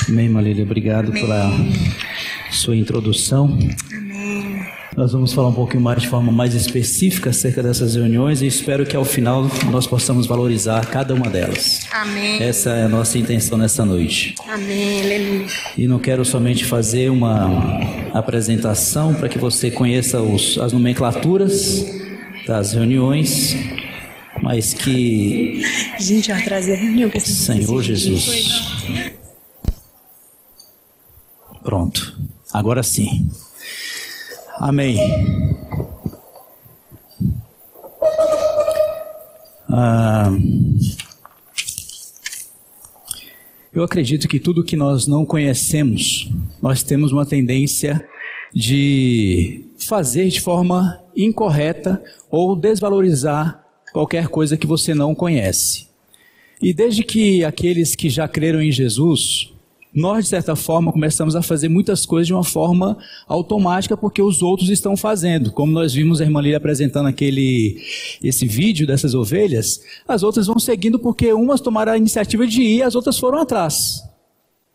Amém, Marília. Obrigado Amém. pela sua introdução. Amém. Nós vamos falar um pouquinho mais de forma mais específica acerca dessas reuniões e espero que ao final nós possamos valorizar cada uma delas. Amém. Essa é a nossa intenção nessa noite. Amém. Aleluia. E não quero somente fazer uma apresentação para que você conheça as nomenclaturas das reuniões, mas que A gente vai trazer a reunião. Que Senhor Jesus. Pronto. Agora sim. Amém. Eu acredito que tudo que nós não conhecemos, nós temos uma tendência de fazer de forma incorreta ou desvalorizar qualquer coisa que você não conhece. E desde que aqueles que já creram em Jesus, nós, de certa forma, começamos a fazer muitas coisas de uma forma automática porque os outros estão fazendo. Como nós vimos a irmã Lília apresentando esse vídeo dessas ovelhas, as outras vão seguindo porque umas tomaram a iniciativa de ir e as outras foram atrás.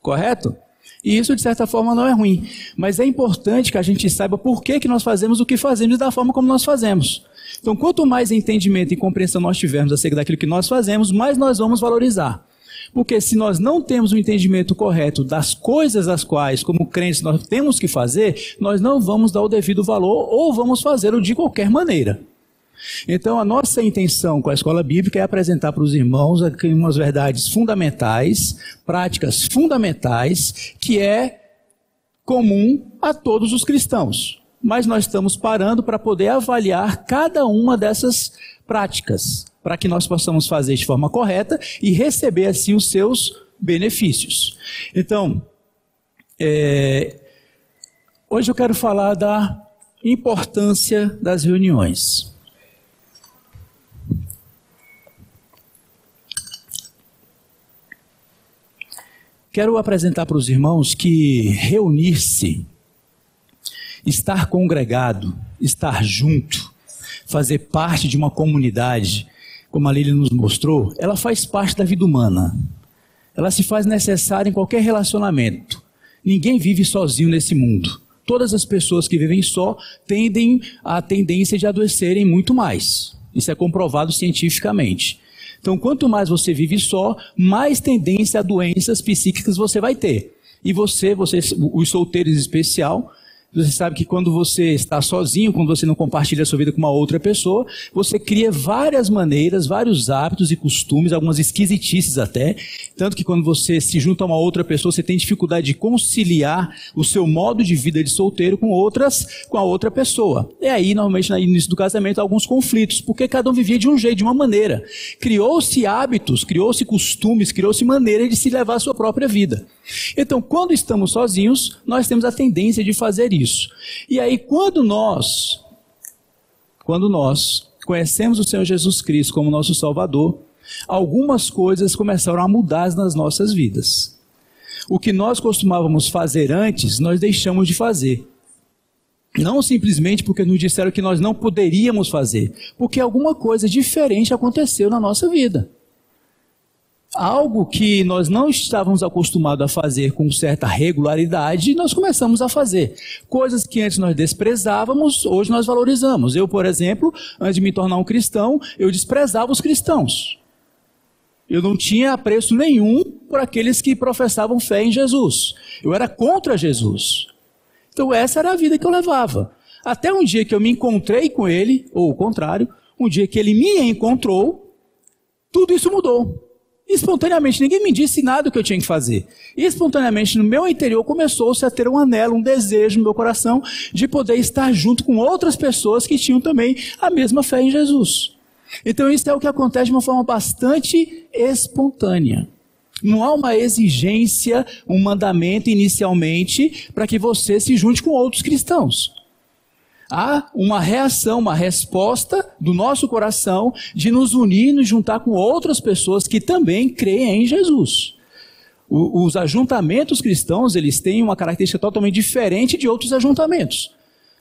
Correto? E isso, de certa forma, não é ruim. Mas é importante que a gente saiba por que nós fazemos o que fazemos e da forma como nós fazemos. Então, quanto mais entendimento e compreensão nós tivermos acerca daquilo que nós fazemos, mais nós vamos valorizar. Porque se nós não temos o entendimento correto das coisas as quais, como crentes, nós temos que fazer, nós não vamos dar o devido valor ou vamos fazê-lo de qualquer maneira. Então, a nossa intenção com a escola bíblica é apresentar para os irmãos aqui umas verdades fundamentais, práticas fundamentais, que é comum a todos os cristãos. Mas nós estamos parando para poder avaliar cada uma dessas práticas, para que nós possamos fazer de forma correta e receber assim os seus benefícios. Então, hoje eu quero falar da importância das reuniões. Quero apresentar para os irmãos que reunir-se, estar congregado, estar junto, fazer parte de uma comunidade, como a Lília nos mostrou, ela faz parte da vida humana. Ela se faz necessária em qualquer relacionamento. Ninguém vive sozinho nesse mundo. Todas as pessoas que vivem só tendem a tendência de adoecerem muito mais. Isso é comprovado cientificamente. Então, quanto mais você vive só, mais tendência a doenças psíquicas você vai ter. E os solteiros em especial, você sabe que quando você está sozinho, quando você não compartilha a sua vida com uma outra pessoa, você cria várias maneiras, vários hábitos e costumes, algumas esquisitices até, tanto que quando você se junta a uma outra pessoa, você tem dificuldade de conciliar o seu modo de vida de solteiro com a outra pessoa. E aí, normalmente, no início do casamento, há alguns conflitos, porque cada um vivia de um jeito, de uma maneira. Criou-se hábitos, criou-se costumes, criou-se maneira de se levar a sua própria vida. Então, quando estamos sozinhos, nós temos a tendência de fazer isso. E aí, quando nós conhecemos o Senhor Jesus Cristo como nosso Salvador, algumas coisas começaram a mudar nas nossas vidas. O que nós costumávamos fazer antes, nós deixamos de fazer. Não simplesmente porque nos disseram que nós não poderíamos fazer, porque alguma coisa diferente aconteceu na nossa vida. Algo que nós não estávamos acostumados a fazer com certa regularidade, nós começamos a fazer. Coisas que antes nós desprezávamos, hoje nós valorizamos. Eu, por exemplo, antes de me tornar um cristão, eu desprezava os cristãos. Eu não tinha apreço nenhum por aqueles que professavam fé em Jesus. Eu era contra Jesus. Então essa era a vida que eu levava. Até um dia que eu me encontrei com ele, ou o contrário, um dia que ele me encontrou, tudo isso mudou. Espontaneamente, ninguém me disse nada do que eu tinha que fazer. E espontaneamente, no meu interior, começou-se a ter um anelo, um desejo no meu coração de poder estar junto com outras pessoas que tinham também a mesma fé em Jesus. Então isso é o que acontece de uma forma bastante espontânea. Não há uma exigência, um mandamento inicialmente para que você se junte com outros cristãos. Há uma reação, uma resposta do nosso coração de nos unir e nos juntar com outras pessoas que também creem em Jesus. Os ajuntamentos cristãos, eles têm uma característica totalmente diferente de outros ajuntamentos.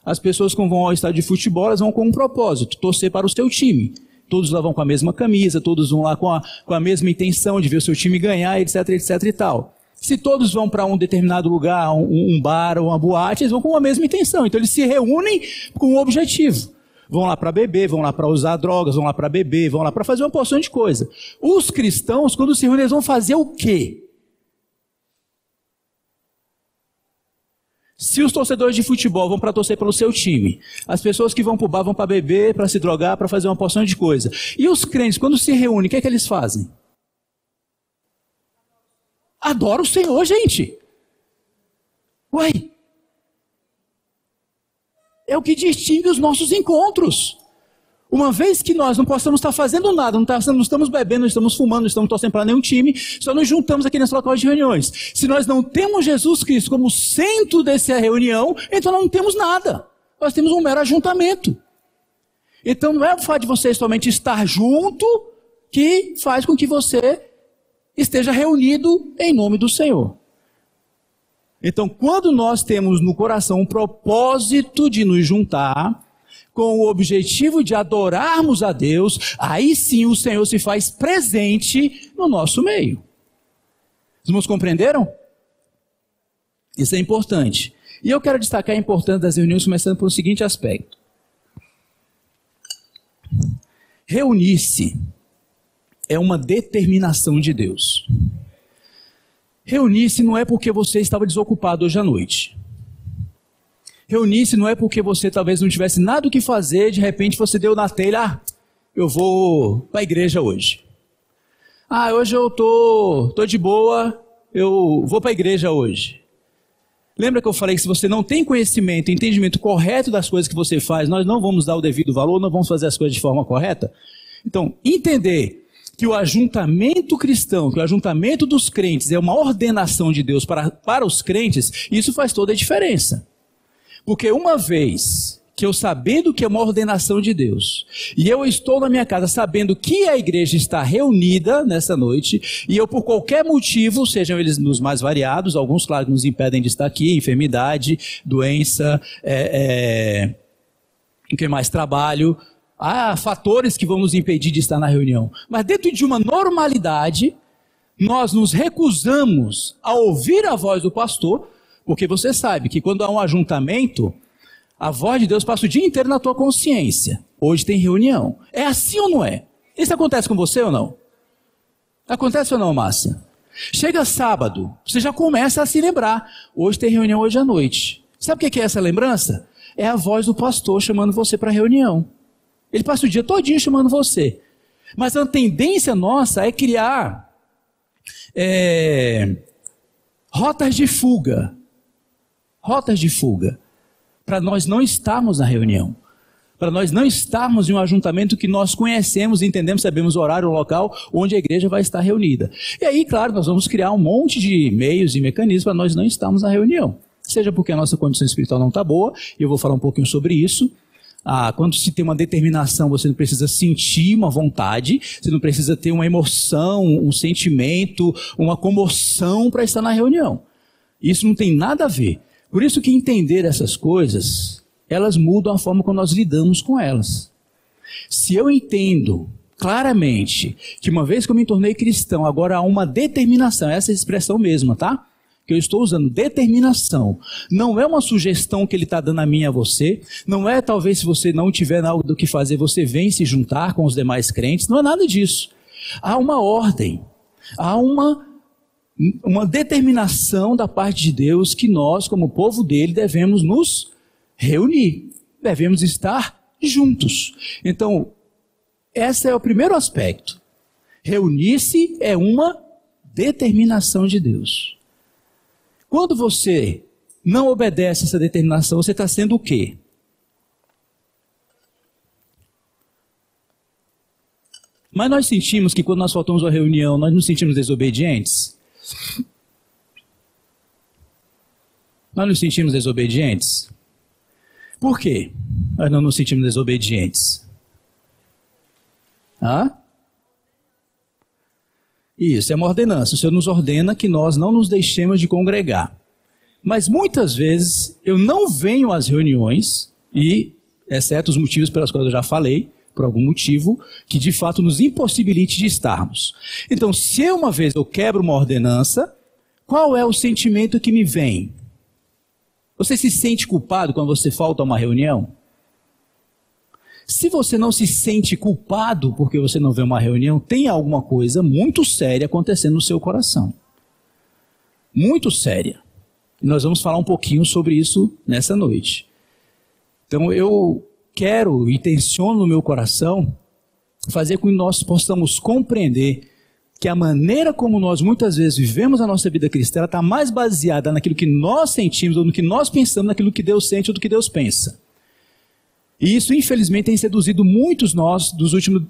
As pessoas que vão ao estádio de futebol, elas vão com um propósito, torcer para o seu time. Todos lá vão com a mesma camisa, todos vão lá com a mesma intenção de ver o seu time ganhar, etc, etc e tal. Se todos vão para um determinado lugar, um bar ou uma boate, eles vão com a mesma intenção. Então eles se reúnem com um objetivo. Vão lá para beber, vão lá para usar drogas, vão lá para beber, vão lá para fazer uma porção de coisa. Os cristãos, quando se reúnem, eles vão fazer o quê? Se os torcedores de futebol vão para torcer pelo seu time, as pessoas que vão para o bar vão para beber, para se drogar, para fazer uma porção de coisa. E os crentes, quando se reúnem, o que é que eles fazem? Adoram o Senhor, gente. Uai. É o que distingue os nossos encontros. Uma vez que nós não possamos estar fazendo nada, não estamos bebendo, não estamos fumando, não estamos torcendo para nenhum time, só nos juntamos aqui nesse local de reuniões. Se nós não temos Jesus Cristo como centro dessa reunião, então não temos nada. Nós temos um mero ajuntamento. Então não é o fato de você somente estar junto que faz com que você esteja reunido em nome do Senhor. Então, quando nós temos no coração um propósito de nos juntar, com o objetivo de adorarmos a Deus, aí sim o Senhor se faz presente no nosso meio. Os irmãos compreenderam? Isso é importante. E eu quero destacar a importância das reuniões, começando pelo seguinte aspecto. Reunir-se é uma determinação de Deus. Reunir-se não é porque você estava desocupado hoje à noite. Reunir-se não é porque você talvez não tivesse nada o que fazer, de repente você deu na telha, eu vou para a igreja hoje. Hoje eu tô de boa, eu vou para a igreja hoje. Lembra que eu falei que se você não tem conhecimento, entendimento correto das coisas que você faz, nós não vamos dar o devido valor, não vamos fazer as coisas de forma correta? Então, entender que o ajuntamento cristão, que o ajuntamento dos crentes é uma ordenação de Deus para os crentes, isso faz toda a diferença. Porque uma vez que eu sabendo que é uma ordenação de Deus, e eu estou na minha casa sabendo que a igreja está reunida nessa noite, e eu por qualquer motivo, sejam eles nos mais variados, alguns claro nos impedem de estar aqui, enfermidade, doença, o que mais? Trabalho, há fatores que vão nos impedir de estar na reunião. Mas dentro de uma normalidade, nós nos recusamos a ouvir a voz do pastor, porque você sabe que quando há um ajuntamento, a voz de Deus passa o dia inteiro na tua consciência. Hoje tem reunião. É assim ou não é? Isso acontece com você ou não? Acontece ou não, Márcia? Chega sábado, você já começa a se lembrar. Hoje tem reunião hoje à noite. Sabe o que é essa lembrança? É a voz do pastor chamando você para a reunião. Ele passa o dia todinho chamando você. Mas a tendência nossa é criar rotas de fuga. Rotas de fuga. Para nós não estarmos na reunião. Para nós não estarmos em um ajuntamento que nós conhecemos, entendemos, sabemos o horário, o local onde a igreja vai estar reunida. E aí, claro, nós vamos criar um monte de meios e mecanismos para nós não estarmos na reunião. Seja porque a nossa condição espiritual não está boa, e eu vou falar um pouquinho sobre isso. Quando se tem uma determinação, você não precisa sentir uma vontade, você não precisa ter uma emoção, um sentimento, uma comoção para estar na reunião. Isso não tem nada a ver. Por isso que entender essas coisas, elas mudam a forma como nós lidamos com elas. Se eu entendo claramente que uma vez que eu me tornei cristão, agora há uma determinação, essa é a expressão mesma, tá? Que eu estou usando, determinação. Não é uma sugestão que ele está dando a mim e a você, não é talvez se você não tiver nada do que fazer, você vem se juntar com os demais crentes, não é nada disso. Há uma ordem, há uma determinação da parte de Deus que nós, como povo dele, devemos nos reunir, devemos estar juntos. Então, esse é o primeiro aspecto. Reunir-se é uma determinação de Deus. Quando você não obedece a essa determinação, você está sendo o quê? Mas nós sentimos que quando nós faltamos à reunião, nós nos sentimos desobedientes? Nós nos sentimos desobedientes? Por quê? Nós não nos sentimos desobedientes. Isso, é uma ordenança. O Senhor nos ordena que nós não nos deixemos de congregar. Mas muitas vezes eu não venho às reuniões, e exceto os motivos pelos quais eu já falei, por algum motivo, que de fato nos impossibilite de estarmos. Então, se uma vez eu quebro uma ordenança, Qual é o sentimento que me vem? Você se sente culpado quando você falta a uma reunião? Se você não se sente culpado porque você não vê uma reunião, tem alguma coisa muito séria acontecendo no seu coração. Muito séria. E nós vamos falar um pouquinho sobre isso nessa noite. Então eu quero e tenciono no meu coração fazer com que nós possamos compreender que a maneira como nós muitas vezes vivemos a nossa vida cristã está mais baseada naquilo que nós sentimos ou no que nós pensamos, naquilo que Deus sente ou do que Deus pensa. E isso, infelizmente, tem seduzido muitos nós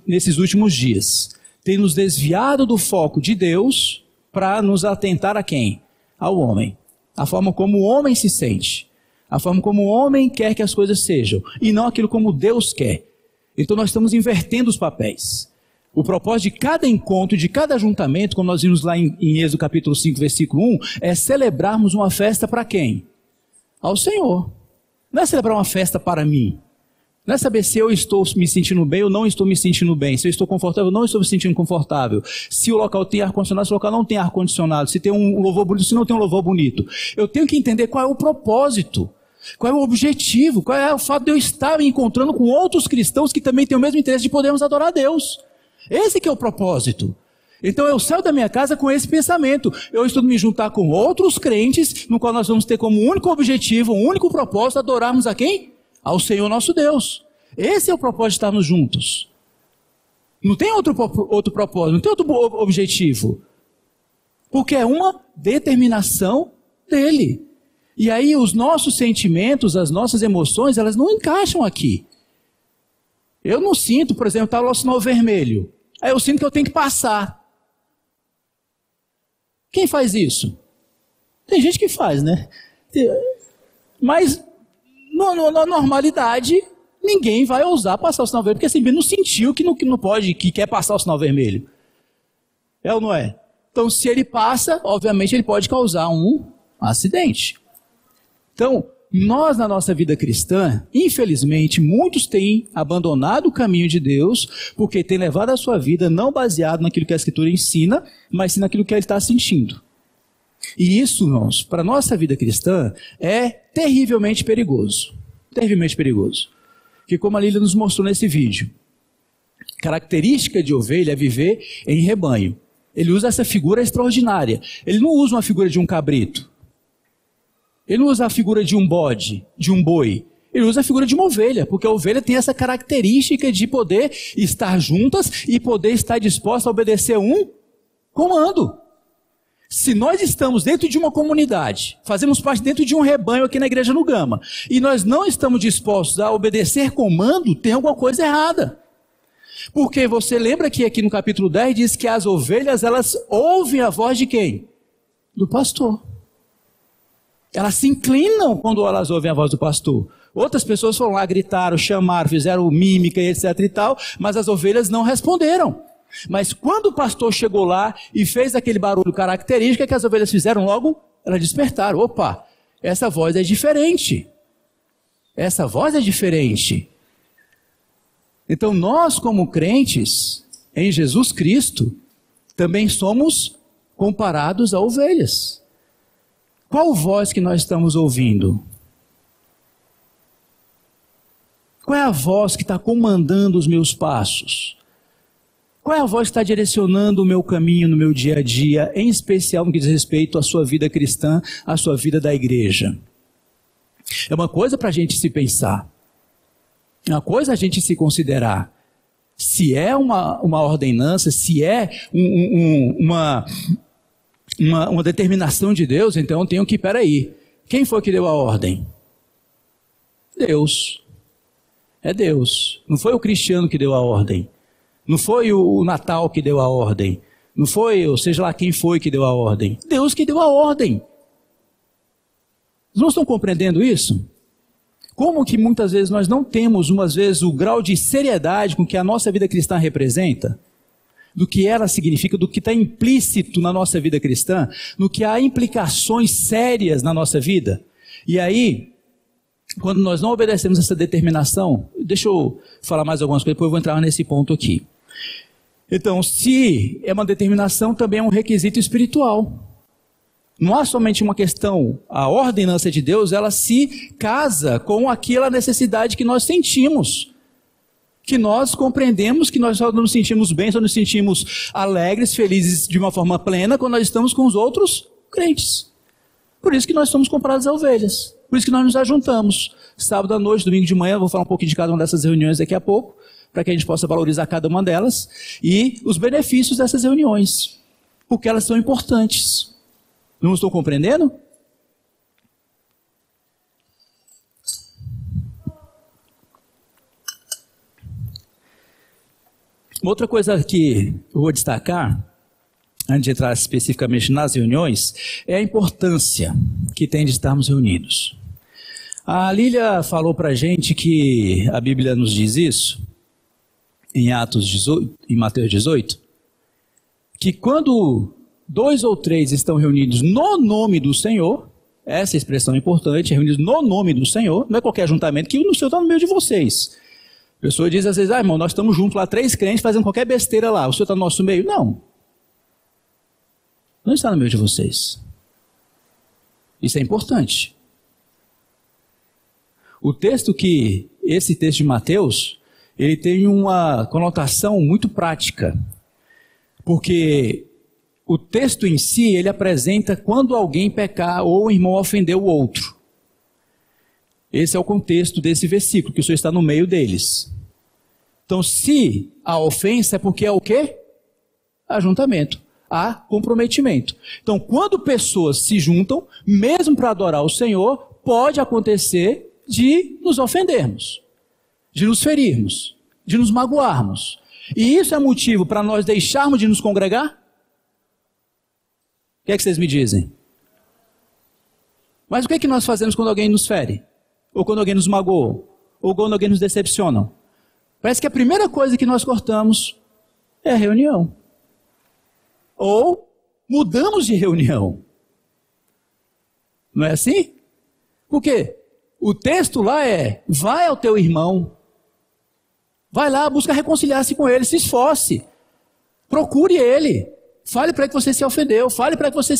nesses últimos dias. Tem nos desviado do foco de Deus para nos atentar a quem? Ao homem. A forma como o homem se sente. A forma como o homem quer que as coisas sejam. E não aquilo como Deus quer. Então nós estamos invertendo os papéis. O propósito de cada encontro, de cada ajuntamento, como nós vimos lá em Êxodo capítulo 5, versículo 1, é celebrarmos uma festa para quem? Ao Senhor. Não é celebrar uma festa para mim. Não é saber se eu estou me sentindo bem ou não estou me sentindo bem. Se eu estou confortável ou não estou me sentindo confortável. Se o local tem ar-condicionado, se o local não tem ar-condicionado. Se tem um louvor bonito, se não tem um louvor bonito. Eu tenho que entender qual é o propósito. Qual é o objetivo. Qual é o fato de eu estar me encontrando com outros cristãos que também têm o mesmo interesse de podermos adorar a Deus. Esse que é o propósito. Então eu saio da minha casa com esse pensamento. Eu estou me juntar com outros crentes, no qual nós vamos ter como único objetivo, um único propósito, adorarmos a quem? Ao Senhor nosso Deus. Esse é o propósito de estarmos juntos. Não tem outro propósito, não tem outro objetivo. Porque é uma determinação dele. E aí os nossos sentimentos, as nossas emoções, elas não encaixam aqui. Eu não sinto, por exemplo, está lá o sinal vermelho. Aí eu sinto que eu tenho que passar. Quem faz isso? Tem gente que faz, né? Mas na normalidade, ninguém vai ousar passar o sinal vermelho, porque assim, não sentiu que não pode, que quer passar o sinal vermelho. É ou não é? Então, se ele passa, obviamente ele pode causar um acidente. Então, nós na nossa vida cristã, infelizmente, muitos têm abandonado o caminho de Deus, porque têm levado a sua vida não baseado naquilo que a Escritura ensina, mas sim naquilo que ele está sentindo. E isso, irmãos, para a nossa vida cristã, é terrivelmente perigoso. Terrivelmente perigoso. Porque como a Lília nos mostrou nesse vídeo, característica de ovelha é viver em rebanho. Ele usa essa figura extraordinária. Ele não usa uma figura de um cabrito. Ele não usa a figura de um bode, de um boi. Ele usa a figura de uma ovelha, porque a ovelha tem essa característica de poder estar juntas e poder estar disposta a obedecer um comando. Se nós estamos dentro de uma comunidade, fazemos parte dentro de um rebanho aqui na Igreja no Gama, e nós não estamos dispostos a obedecer comando, tem alguma coisa errada. Porque você lembra que aqui no capítulo 10 diz que as ovelhas, elas ouvem a voz de quem? Do pastor. Elas se inclinam quando elas ouvem a voz do pastor. Outras pessoas foram lá, gritaram, chamaram, fizeram mímica e etc e tal, mas as ovelhas não responderam. Mas quando o pastor chegou lá e fez aquele barulho característico, que as ovelhas fizeram logo, elas despertaram. Opa, essa voz é diferente. Essa voz é diferente. Então nós, como crentes em Jesus Cristo, também somos comparados a ovelhas. Qual voz que nós estamos ouvindo? Qual é a voz que está comandando os meus passos? Qual é a voz que está direcionando o meu caminho no meu dia a dia, em especial no que diz respeito à sua vida cristã, à sua vida da igreja? É uma coisa para a gente se pensar. É uma coisa a gente se considerar. Se é uma ordenança, se é uma determinação de Deus, então eu tenho que, peraí, quem foi que deu a ordem? Deus. É Deus. Não foi o Cristiano que deu a ordem. Não foi o Natal que deu a ordem. Não foi, ou seja lá quem foi que deu a ordem. Deus que deu a ordem. Vocês não estão compreendendo isso? Como que muitas vezes nós não temos, umas vezes, o grau de seriedade com que a nossa vida cristã representa? Do que ela significa, do que está implícito na nossa vida cristã, no que há implicações sérias na nossa vida. E aí, quando nós não obedecemos essa determinação, deixa eu falar mais algumas coisas, depois eu vou entrar nesse ponto aqui. Então, se é uma determinação, também é um requisito espiritual. Não há somente uma questão, a ordenança de Deus, ela se casa com aquela necessidade que nós sentimos, que nós compreendemos que nós só nos sentimos bem, só nos sentimos alegres, felizes de uma forma plena quando nós estamos com os outros crentes. Por isso que nós somos comparados a ovelhas, por isso que nós nos ajuntamos. Sábado à noite, domingo de manhã, vou falar um pouquinho de cada uma dessas reuniões daqui a pouco, para que a gente possa valorizar cada uma delas e os benefícios dessas reuniões, porque elas são importantes. Não estou compreendendo? Outra coisa que eu vou destacar, antes de entrar especificamente nas reuniões, é a importância que tem de estarmos reunidos. A Lília falou para a gente que a Bíblia nos diz isso, em Atos 18, em Mateus 18, que quando 2 ou 3 estão reunidos no nome do Senhor, essa expressão é importante, reunidos no nome do Senhor, não é qualquer ajuntamento, que o Senhor está no meio de vocês. A pessoa diz às vezes, irmão, nós estamos juntos lá, 3 crentes fazendo qualquer besteira lá, o Senhor está no nosso meio? Não. Não está no meio de vocês. Isso é importante. Esse texto de Mateus, ele tem uma conotação muito prática, porque o texto em si, ele apresenta quando alguém pecar ou o irmão ofender o outro. Esse é o contexto desse versículo, que o Senhor está no meio deles. Então, se a ofensa é porque é o quê? Ajuntamento. Há comprometimento. Então, quando pessoas se juntam, mesmo para adorar o Senhor, pode acontecer de nos ofendermos, de nos ferirmos, de nos magoarmos. E isso é motivo para nós deixarmos de nos congregar? O que é que vocês me dizem? Mas o que é que nós fazemos quando alguém nos fere? Ou quando alguém nos magoa? Ou quando alguém nos decepciona? Parece que a primeira coisa que nós cortamos é a reunião. Ou mudamos de reunião. Não é assim? Por quê? O texto lá é, vai ao teu irmão, vai lá, busca reconciliar-se com ele, se esforce, procure ele, fale para ele que você se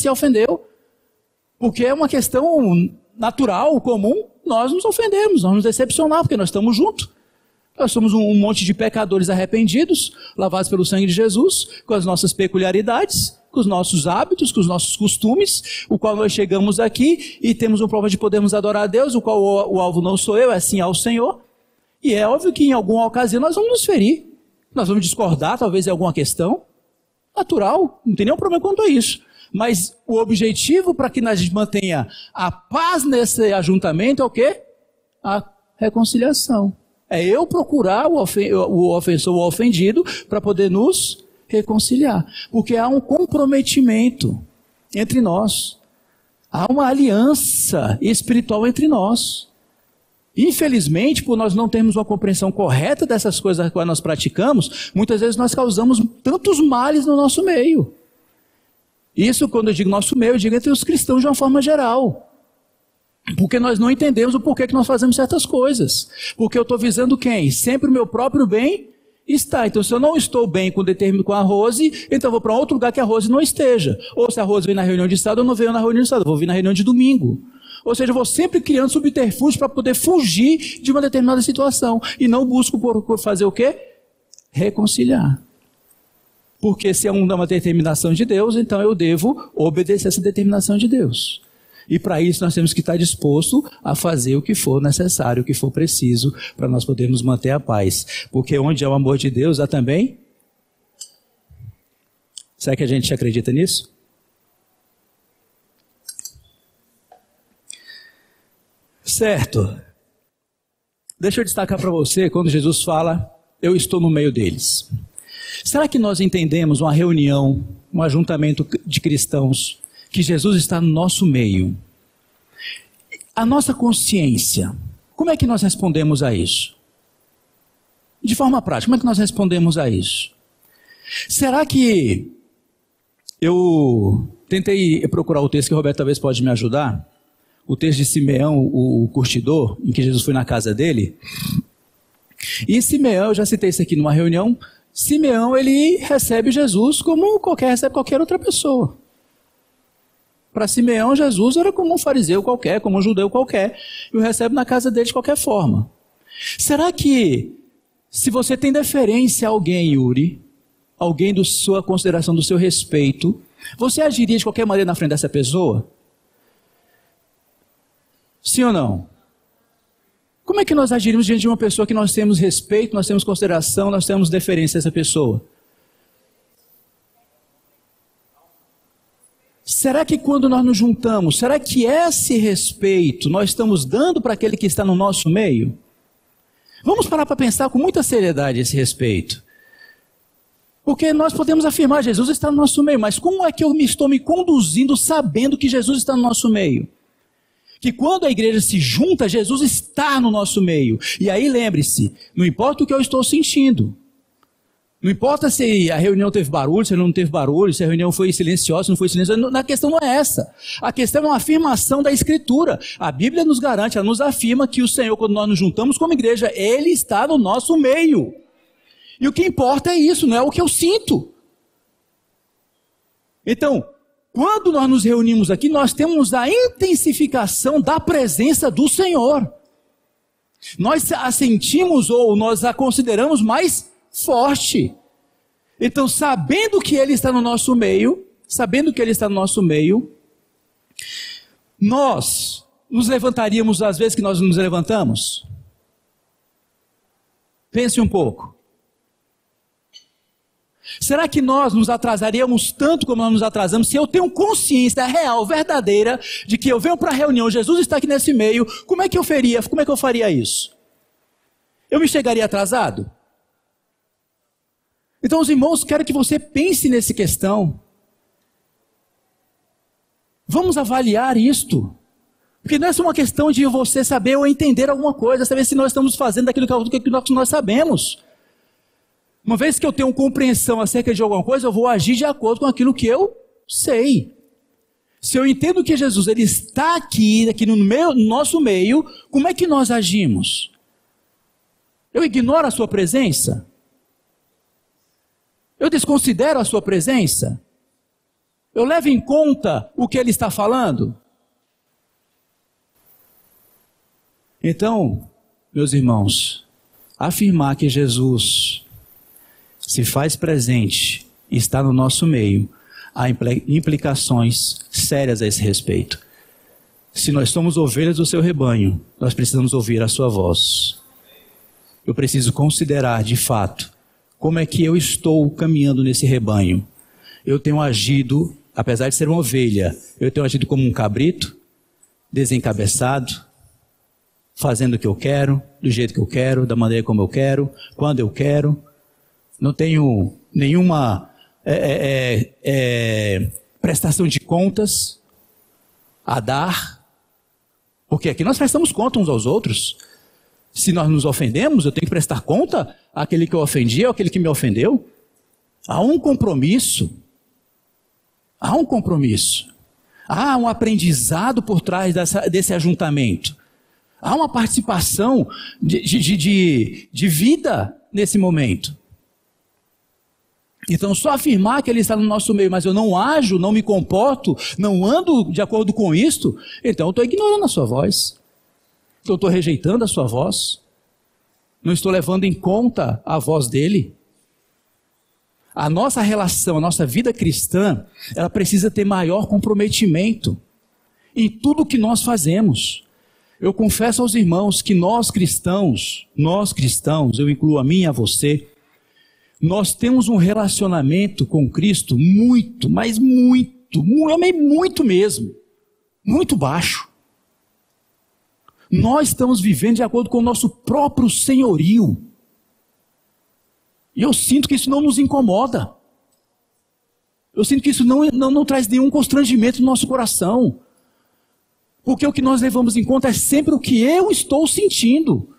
ofendeu, porque é uma questão natural, comum, nós nos ofendemos, nós nos decepcionamos, porque nós estamos juntos. Nós somos um monte de pecadores arrependidos, lavados pelo sangue de Jesus, com as nossas peculiaridades, com os nossos hábitos, com os nossos costumes, o qual nós chegamos aqui e temos uma prova de podermos adorar a Deus, o qual o alvo não sou eu, é sim ao Senhor. E é óbvio que em alguma ocasião nós vamos nos ferir, nós vamos discordar, talvez em alguma questão, natural, não tem nenhum problema quanto a isso. Mas o objetivo para que a gente mantenha a paz nesse ajuntamento é o quê? A reconciliação. É eu procurar o ofensor, o ofendido, para poder nos reconciliar. Porque há um comprometimento entre nós. Há uma aliança espiritual entre nós. Infelizmente, por nós não termos uma compreensão correta dessas coisas que nós praticamos, muitas vezes nós causamos tantos males no nosso meio. Isso, quando eu digo nosso meio, eu digo entre os cristãos de uma forma geral. Porque nós não entendemos o porquê que nós fazemos certas coisas. Porque eu estou visando quem? Sempre o meu próprio bem está. Então, se eu não estou bem com a Rose, então eu vou para outro lugar que a Rose não esteja. Ou se a Rose vem na reunião de estado, eu não venho na reunião de estado, eu vou vir na reunião de domingo. Ou seja, eu vou sempre criando subterfúgios para poder fugir de uma determinada situação. E não busco por fazer o quê? Reconciliar. Porque se é uma determinação de Deus, então eu devo obedecer essa determinação de Deus. E para isso nós temos que estar disposto a fazer o que for necessário, o que for preciso, para nós podermos manter a paz. Porque onde há o amor de Deus, há também... Será que a gente acredita nisso? Certo. Deixa eu destacar para você, quando Jesus fala, eu estou no meio deles. Será que nós entendemos uma reunião, um ajuntamento de cristãos, que Jesus está no nosso meio? A nossa consciência, como é que nós respondemos a isso? De forma prática, como é que nós respondemos a isso? Será que eu tentei procurar o texto que o Roberto talvez pode me ajudar? O texto de Simeão, o curtidor, em que Jesus foi na casa dele. E Simeão, eu já citei isso aqui numa reunião, Simeão, ele recebe Jesus como recebe qualquer outra pessoa. Para Simeão, Jesus era como um fariseu qualquer, como um judeu qualquer, e o recebe na casa dele de qualquer forma. Será que, se você tem deferência a alguém, Yuri, alguém da sua consideração, do seu respeito, você agiria de qualquer maneira na frente dessa pessoa? Sim ou não? Como é que nós agiríamos diante de uma pessoa que nós temos respeito, nós temos consideração, nós temos deferência a essa pessoa? Será que quando nós nos juntamos, será que esse respeito nós estamos dando para aquele que está no nosso meio? Vamos parar para pensar com muita seriedade esse respeito. Porque nós podemos afirmar, Jesus está no nosso meio, mas como é que eu estou me conduzindo sabendo que Jesus está no nosso meio? Que quando a igreja se junta, Jesus está no nosso meio. E aí lembre-se, não importa o que eu estou sentindo. Não importa se a reunião teve barulho, se não teve barulho, se a reunião foi silenciosa, se não foi silenciosa. A questão não é essa. A questão é uma afirmação da Escritura. A Bíblia nos garante, ela nos afirma que o Senhor, quando nós nos juntamos como igreja, Ele está no nosso meio. E o que importa é isso, não é o que eu sinto. Então, quando nós nos reunimos aqui, nós temos a intensificação da presença do Senhor. Nós a sentimos ou nós a consideramos mais forte. Então, sabendo que Ele está no nosso meio, nós nos levantaríamos às vezes que nós nos levantamos? Pense um pouco. Será que nós nos atrasaríamos tanto como nós nos atrasamos se eu tenho consciência real, verdadeira, de que eu venho para a reunião, Jesus está aqui nesse meio, como é que eu faria isso? Eu me chegaria atrasado? Então, os irmãos, quero que você pense nessa questão. Vamos avaliar isto. Porque não é só uma questão de você saber ou entender alguma coisa, saber se nós estamos fazendo aquilo que nós sabemos. Uma vez que eu tenho compreensão acerca de alguma coisa, eu vou agir de acordo com aquilo que eu sei. Se eu entendo que Jesus ele está aqui no nosso meio, como é que nós agimos? Eu ignoro a sua presença? Eu desconsidero a sua presença? Eu levo em conta o que ele está falando? Então, meus irmãos, afirmar que Jesus se faz presente e está no nosso meio, há implicações sérias a esse respeito. Se nós somos ovelhas do seu rebanho, nós precisamos ouvir a sua voz. Eu preciso considerar de fato como é que eu estou caminhando nesse rebanho. Eu tenho agido, apesar de ser uma ovelha, eu tenho agido como um cabrito, desencabeçado, fazendo o que eu quero, do jeito que eu quero, da maneira como eu quero, quando eu quero. Não tenho nenhuma prestação de contas a dar, porque aqui nós prestamos conta uns aos outros. Se nós nos ofendemos, eu tenho que prestar conta àquele que eu ofendi, àquele que me ofendeu. Há um compromisso. Há um aprendizado por trás desse ajuntamento. Há uma participação de vida nesse momento. Então, só afirmar que Ele está no nosso meio, mas eu não ajo, não me comporto, não ando de acordo com isto, então eu estou ignorando a sua voz. Então eu estou rejeitando a sua voz. Não estou levando em conta a voz dEle. A nossa relação, a nossa vida cristã, ela precisa ter maior comprometimento em tudo que nós fazemos. Eu confesso aos irmãos que nós cristãos, eu incluo a mim e a você, nós temos um relacionamento com Cristo muito, mas muito mesmo, muito baixo. Nós estamos vivendo de acordo com o nosso próprio senhorio. E eu sinto que isso não nos incomoda. Eu sinto que isso não traz nenhum constrangimento no nosso coração. Porque o que nós levamos em conta é sempre o que eu estou sentindo.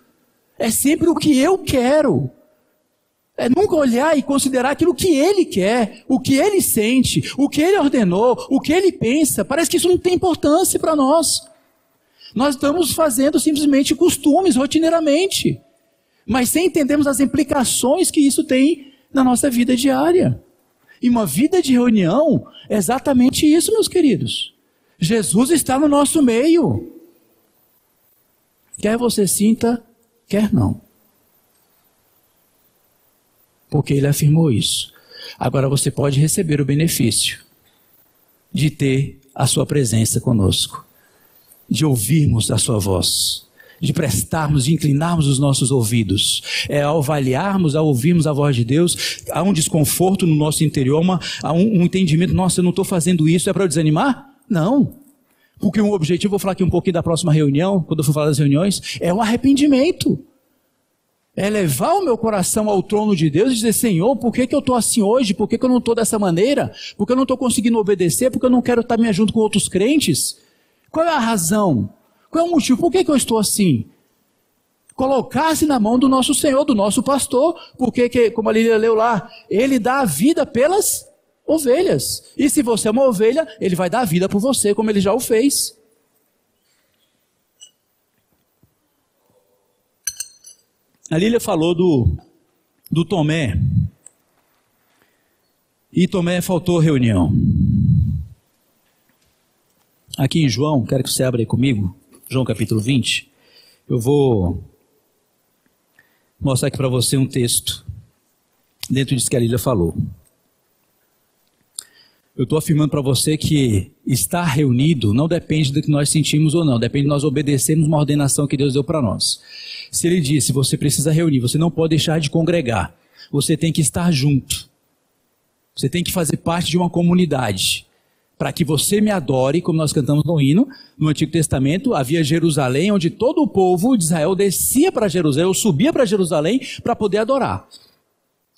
É sempre o que eu quero. É nunca olhar e considerar aquilo que Ele quer, o que Ele sente, o que Ele ordenou, o que Ele pensa. Parece que isso não tem importância para nós. Nós estamos fazendo simplesmente costumes, rotineiramente, mas sem entendermos as implicações que isso tem na nossa vida diária. E uma vida de reunião é exatamente isso, meus queridos. Jesus está no nosso meio. Quer você sinta, quer não. Porque ele afirmou isso. Agora você pode receber o benefício de ter a sua presença conosco, de ouvirmos a sua voz, de prestarmos, de inclinarmos os nossos ouvidos. Ao avaliarmos, ao ouvirmos a voz de Deus, há um desconforto no nosso interior, há um entendimento, nossa, eu não estou fazendo isso, é para eu desanimar? Não. Porque o objetivo, vou falar aqui um pouquinho da próxima reunião, quando eu for falar das reuniões, é um arrependimento. É levar o meu coração ao trono de Deus e dizer, Senhor, por que eu estou assim hoje? Por que eu não estou dessa maneira? Por que eu não estou conseguindo obedecer? Por que eu não quero estar me junto com outros crentes? Qual é a razão? Qual é o motivo? Por que eu estou assim? Colocar-se na mão do nosso Senhor, do nosso pastor, porque, como a Lília leu lá, Ele dá a vida pelas ovelhas. E se você é uma ovelha, Ele vai dar a vida por você, como Ele já o fez. A Lília falou do Tomé. E Tomé faltou reunião. Aqui em João, quero que você abra aí comigo, João capítulo 20. Eu vou mostrar aqui para você um texto dentro disso que a Lília falou. Eu estou afirmando para você que estar reunido não depende do que nós sentimos ou não, depende de nós obedecermos uma ordenação que Deus deu para nós. Se Ele disse, você precisa reunir, você não pode deixar de congregar, você tem que estar junto, você tem que fazer parte de uma comunidade, para que você me adore, como nós cantamos no hino, no Antigo Testamento, havia Jerusalém, onde todo o povo de Israel descia para Jerusalém, ou subia para Jerusalém, para poder adorar.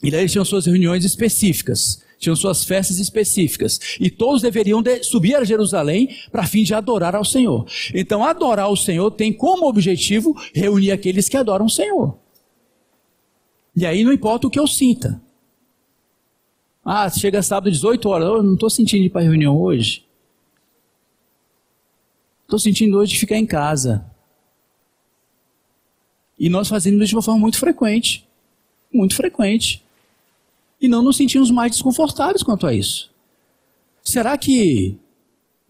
E daí eles tinham suas reuniões específicas, tinham suas festas específicas, e todos deveriam subir a Jerusalém para fim de adorar ao Senhor. Então adorar ao Senhor tem como objetivo reunir aqueles que adoram o Senhor. E aí não importa o que eu sinta. Chega sábado 18 horas, eu não estou sentindo de ir para a reunião hoje. Estou sentindo hoje de ficar em casa. E nós fazemos isso de uma forma muito frequente. Muito frequente. E não nos sentimos mais desconfortáveis quanto a isso. Será que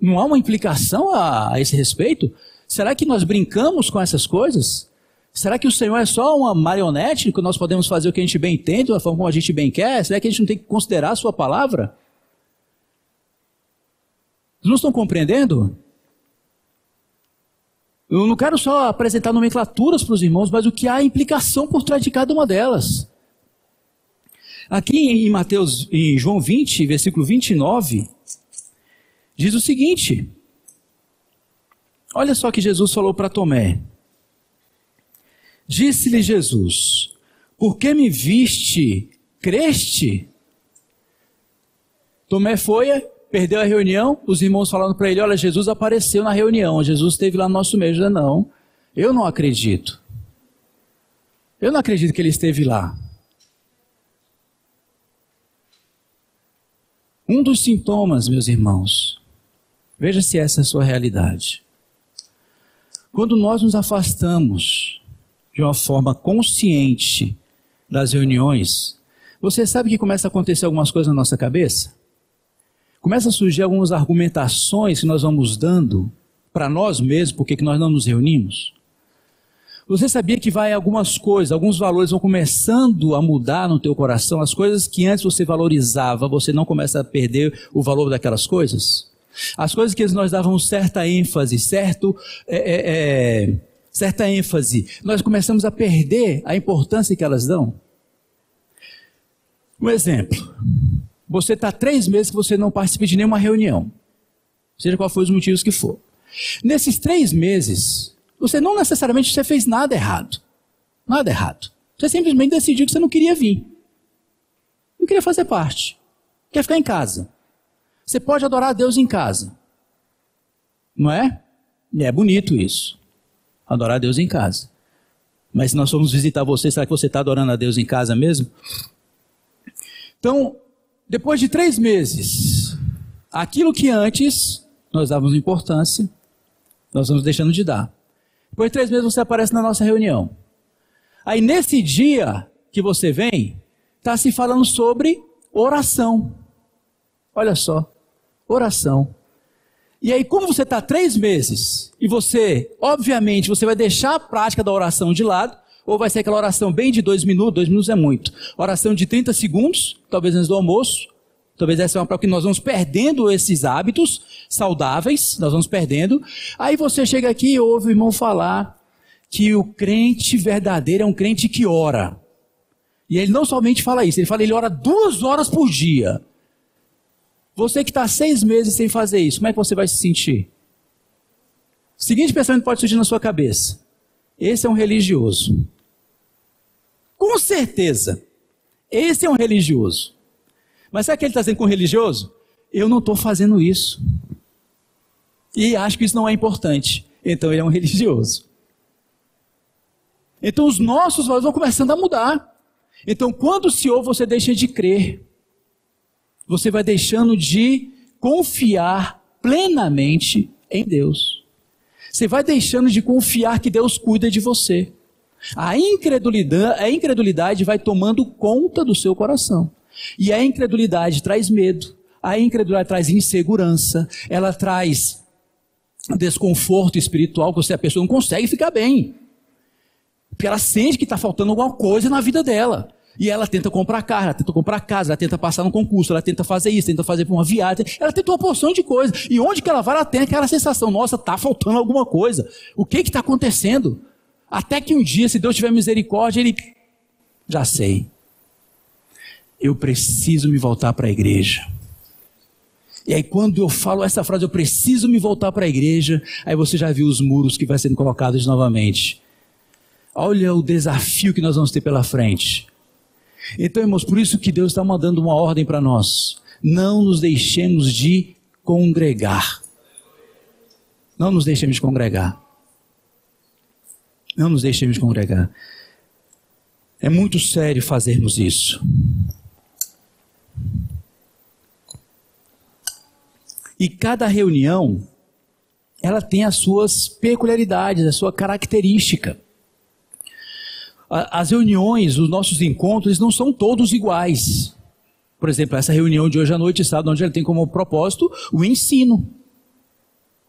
não há uma implicação a esse respeito? Será que nós brincamos com essas coisas? Será que o Senhor é só uma marionete que nós podemos fazer o que a gente bem entende, da forma como a gente bem quer? Será que a gente não tem que considerar a sua palavra? Vocês não estão compreendendo? Eu não quero só apresentar nomenclaturas para os irmãos, mas o que há implicação por trás de cada uma delas. Aqui em João 20, versículo 29, diz o seguinte. Olha só que Jesus falou para Tomé. Disse-lhe Jesus, por que me viste, creste? Tomé foi, perdeu a reunião, os irmãos falando para ele, olha, Jesus apareceu na reunião, Jesus esteve lá no nosso meio. Jesus, não, eu não acredito. Eu não acredito que ele esteve lá. Um dos sintomas, meus irmãos, veja se essa é a sua realidade. Quando nós nos afastamos de uma forma consciente das reuniões, você sabe que começa a acontecer algumas coisas na nossa cabeça? Começa a surgir algumas argumentações que nós vamos dando para nós mesmos, porque que nós não nos reunimos. Você sabia que algumas coisas, alguns valores vão começando a mudar no teu coração? As coisas que antes você valorizava, você não começa a perder o valor daquelas coisas? As coisas que nós dávamos certa ênfase, certa ênfase, nós começamos a perder a importância que elas dão. Um exemplo, você está 3 meses que você não participa de nenhuma reunião, seja qual for os motivos que for. Nesses 3 meses, você não necessariamente fez nada errado, nada errado. Você simplesmente decidiu que você não queria vir, não queria fazer parte, quer ficar em casa. Você pode adorar a Deus em casa, não é? E é bonito isso. Adorar a Deus em casa. Mas se nós formos visitar você, será que você está adorando a Deus em casa mesmo? Então, depois de 3 meses, aquilo que antes nós dávamos importância, nós vamos deixando de dar. Depois de 3 meses você aparece na nossa reunião. Aí nesse dia que você vem, está se falando sobre oração. Olha só, oração. E aí, como você está 3 meses, e você, obviamente, você vai deixar a prática da oração de lado, ou vai ser aquela oração bem de 2 minutos, 2 minutos é muito, oração de 30 segundos, talvez antes do almoço, talvez essa é uma prova que nós vamos perdendo esses hábitos saudáveis, nós vamos perdendo. Aí você chega aqui e ouve o irmão falar que o crente verdadeiro é um crente que ora. E ele não somente fala isso, ele fala ele ora 2 horas por dia. Você que está 6 meses sem fazer isso, como é que você vai se sentir? O seguinte pensamento pode surgir na sua cabeça: esse é um religioso. Com certeza, esse é um religioso. Mas sabe o que ele está dizendo com religioso? Eu não estou fazendo isso. E acho que isso não é importante. Então ele é um religioso. Então os nossos valores vão começando a mudar. Então quando o Senhor você deixa de crer, você vai deixando de confiar plenamente em Deus. Você vai deixando de confiar que Deus cuida de você. A incredulidade vai tomando conta do seu coração. E a incredulidade traz medo, a incredulidade traz insegurança, ela traz desconforto espiritual, que a pessoa não consegue ficar bem. Porque ela sente que está faltando alguma coisa na vida dela. E ela tenta comprar carro, ela tenta comprar casa, ela tenta passar no concurso, ela tenta fazer isso, tenta fazer uma viagem, ela tenta uma porção de coisas. E onde que ela vai, ela tem aquela sensação, nossa, está faltando alguma coisa. O que está acontecendo? Até que um dia, se Deus tiver misericórdia, ele... Já sei. Eu preciso me voltar para a igreja. E aí quando eu falo essa frase, eu preciso me voltar para a igreja, aí você já viu os muros que vai sendo colocados novamente. Olha o desafio que nós vamos ter pela frente. Então, irmãos, por isso que Deus está mandando uma ordem para nós. Não nos deixemos de congregar. Não nos deixemos de congregar. Não nos deixemos de congregar. É muito sério fazermos isso. E cada reunião, ela tem as suas peculiaridades, a sua característica. As reuniões, os nossos encontros, eles não são todos iguais. Por exemplo, essa reunião de hoje à noite, sabe, onde ela tem como propósito o ensino.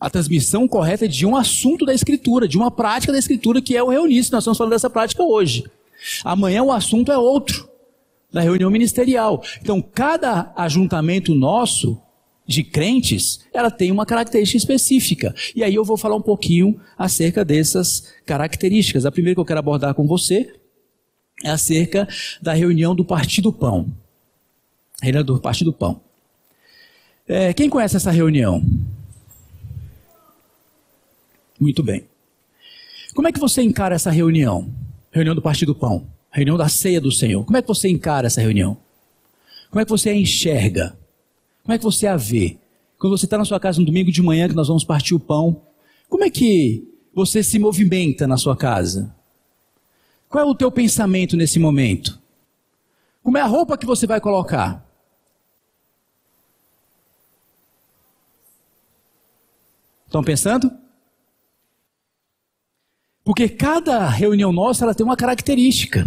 A transmissão correta de um assunto da Escritura, de uma prática da Escritura, que é o reunir-se. Nós estamos falando dessa prática hoje. Amanhã o assunto é outro, da reunião ministerial. Então, cada ajuntamento nosso, de crentes, ela tem uma característica específica. E aí eu vou falar um pouquinho acerca dessas características. A primeira que eu quero abordar com você é acerca da reunião do Partir do Pão. A reunião do Partir do Pão. Quem conhece essa reunião? Muito bem. Como é que você encara essa reunião? Reunião do Partir do Pão. Reunião da Ceia do Senhor. Como é que você encara essa reunião? Como é que você a enxerga? Como é que você a vê? Quando você está na sua casa no domingo de manhã, que nós vamos partir o pão, como é que você se movimenta na sua casa? Qual é o teu pensamento nesse momento? Como é a roupa que você vai colocar? Estão pensando? Porque cada reunião nossa, ela tem uma característica.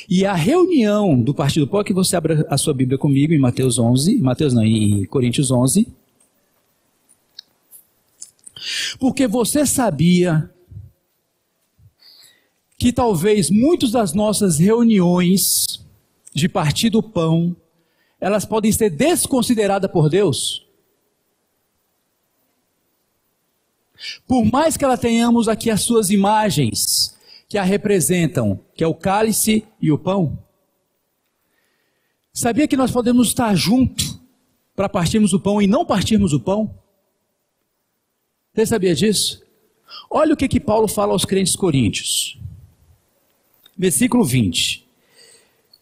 E a reunião do Partir do Pão, que você abra a sua Bíblia comigo em em Coríntios 11. Porque você sabia que talvez muitas das nossas reuniões de Partir do Pão, elas podem ser desconsideradas por Deus? Por mais que ela tenhamos aqui as suas imagens que a representam, que é o cálice e o pão. Sabia que nós podemos estar juntos para partirmos o pão e não partirmos o pão? Você sabia disso? Olha o que Paulo fala aos crentes coríntios. Versículo 20.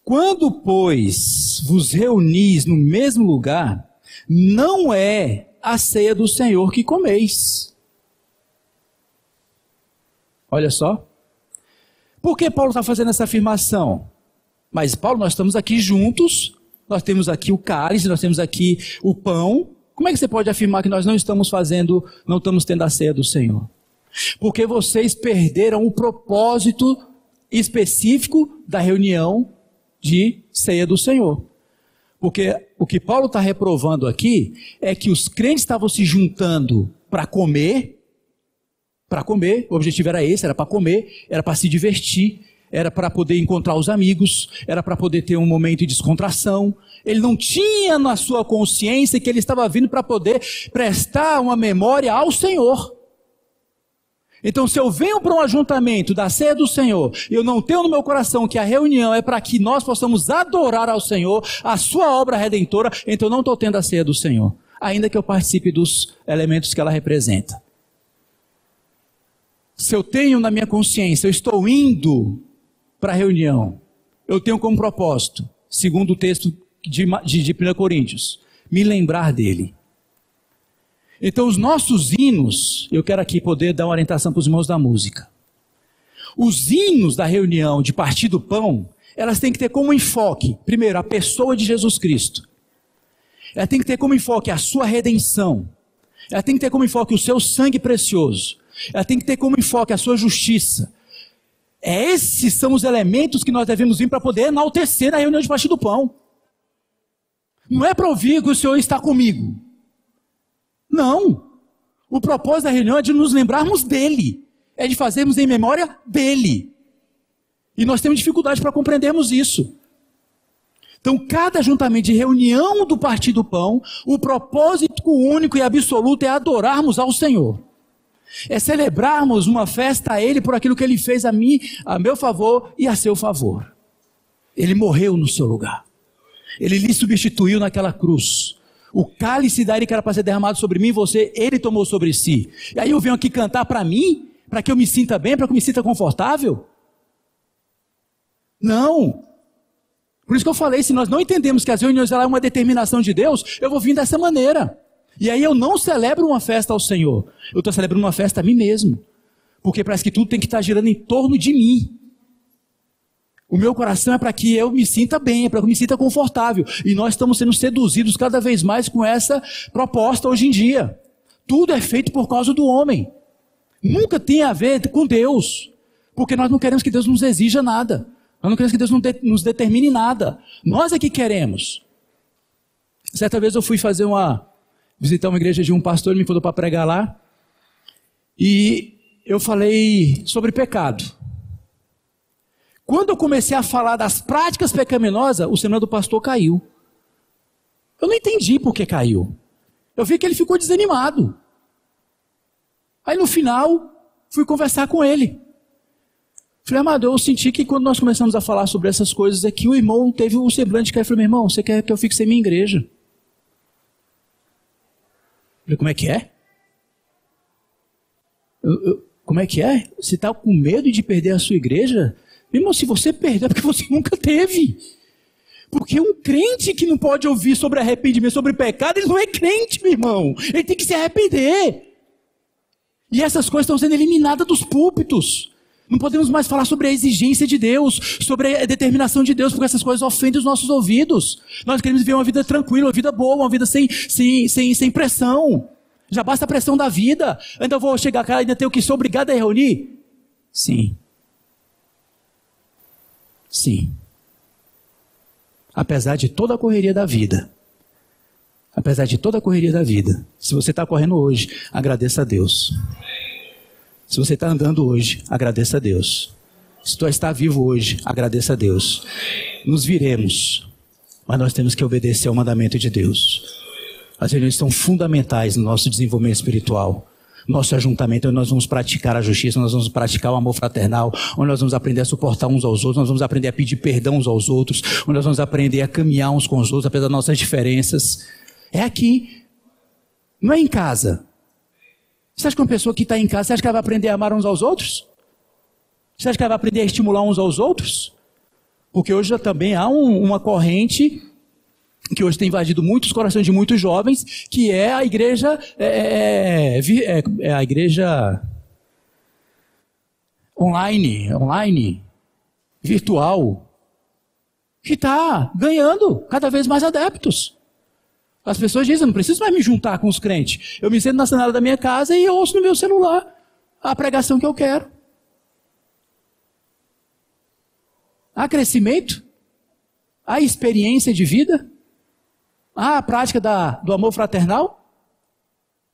Quando, pois, vos reunis no mesmo lugar, não é a ceia do Senhor que comeis. Olha só. Por que Paulo está fazendo essa afirmação? Mas Paulo, nós estamos aqui juntos, nós temos aqui o cálice, nós temos aqui o pão. Como é que você pode afirmar que nós não estamos tendo a ceia do Senhor? Porque vocês perderam o propósito específico da reunião de ceia do Senhor. Porque o que Paulo está reprovando aqui é que os crentes estavam se juntando para comer, o objetivo era esse, era para comer, era para se divertir, era para poder encontrar os amigos, era para poder ter um momento de descontração. Ele não tinha na sua consciência que ele estava vindo para poder prestar uma memória ao Senhor. Então, se eu venho para um ajuntamento da ceia do Senhor, e eu não tenho no meu coração que a reunião é para que nós possamos adorar ao Senhor, a sua obra redentora, então eu não estou tendo a ceia do Senhor, ainda que eu participe dos elementos que ela representa. Se eu tenho na minha consciência, eu estou indo para a reunião, eu tenho como propósito, segundo o texto de 1 Coríntios, me lembrar dele. Então os nossos hinos, eu quero aqui poder dar uma orientação para os irmãos da música. Os hinos da reunião de partir do pão, elas têm que ter como enfoque, primeiro, a pessoa de Jesus Cristo. Ela tem que ter como enfoque a sua redenção. Ela tem que ter como enfoque o seu sangue precioso. Ela tem que ter como enfoque a sua justiça. Esses são os elementos que nós devemos vir para poder enaltecer na reunião de partir do pão. Não é para ouvir que o Senhor está comigo. Não. O propósito da reunião é de nos lembrarmos dele. É de fazermos em memória dele. E nós temos dificuldade para compreendermos isso. Então, cada ajuntamento de reunião do partir do pão, o propósito único e absoluto é adorarmos ao Senhor. É celebrarmos uma festa a Ele por aquilo que Ele fez a mim, a meu favor e a seu favor. Ele morreu no seu lugar. Ele lhe substituiu naquela cruz. O cálice da ira que era para ser derramado sobre mim e você, Ele tomou sobre si. E aí eu venho aqui cantar para mim, para que eu me sinta bem, para que eu me sinta confortável? Não. Por isso que eu falei, se nós não entendemos que as reuniões é uma determinação de Deus, eu vou vir dessa maneira. E aí eu não celebro uma festa ao Senhor, eu estou celebrando uma festa a mim mesmo. Porque parece que tudo tem que estar girando em torno de mim. O meu coração é para que eu me sinta bem, é para que eu me sinta confortável. E nós estamos sendo seduzidos cada vez mais com essa proposta hoje em dia. Tudo é feito por causa do homem. Nunca tem a ver com Deus. Porque nós não queremos que Deus nos exija nada. Nós não queremos que Deus nos determine nada. Nós é que queremos. Certa vez eu fui visitar uma igreja de um pastor, ele me falou para pregar lá. E eu falei sobre pecado. Quando eu comecei a falar das práticas pecaminosas, o semblante do pastor caiu. Eu não entendi por que caiu. Eu vi que ele ficou desanimado. Aí no final, fui conversar com ele. Falei, amado, eu senti que quando nós começamos a falar sobre essas coisas aqui, o irmão teve um semblante de cair. Eu falei, meu irmão, você quer que eu fique sem minha igreja? Eu falei, como é que é? Como é que é? Você está com medo de perder a sua igreja? Meu irmão, se você perder é porque você nunca teve. Porque um crente que não pode ouvir sobre arrependimento, sobre pecado, ele não é crente, meu irmão. Ele tem que se arrepender. E essas coisas estão sendo eliminadas dos púlpitos. Não podemos mais falar sobre a exigência de Deus, sobre a determinação de Deus, porque essas coisas ofendem os nossos ouvidos. Nós queremos viver uma vida tranquila, uma vida boa, uma vida sem pressão. Já basta a pressão da vida. Ainda vou chegar cá e ainda tenho que ser obrigado a reunir? Sim. Sim. Apesar de toda a correria da vida. Apesar de toda a correria da vida. Se você está correndo hoje, agradeça a Deus. Se você está andando hoje, agradeça a Deus. Se tu está vivo hoje, agradeça a Deus. Nos viremos, mas nós temos que obedecer ao mandamento de Deus. As reuniões são fundamentais no nosso desenvolvimento espiritual. Nosso ajuntamento, onde nós vamos praticar a justiça, nós vamos praticar o amor fraternal, onde nós vamos aprender a suportar uns aos outros, nós vamos aprender a pedir perdão uns aos outros, onde nós vamos aprender a caminhar uns com os outros, apesar das nossas diferenças. É aqui, não é em casa. Você acha que uma pessoa que está em casa, você acha que ela vai aprender a amar uns aos outros? Você acha que ela vai aprender a estimular uns aos outros? Porque hoje já também há uma corrente que hoje tem invadido muitos corações de muitos jovens, que é a igreja, a igreja online, virtual, que está ganhando cada vez mais adeptos. As pessoas dizem, não preciso mais me juntar com os crentes. Eu me sento na janela da minha casa e eu ouço no meu celular a pregação que eu quero. Há crescimento? Há experiência de vida? Há a prática do amor fraternal?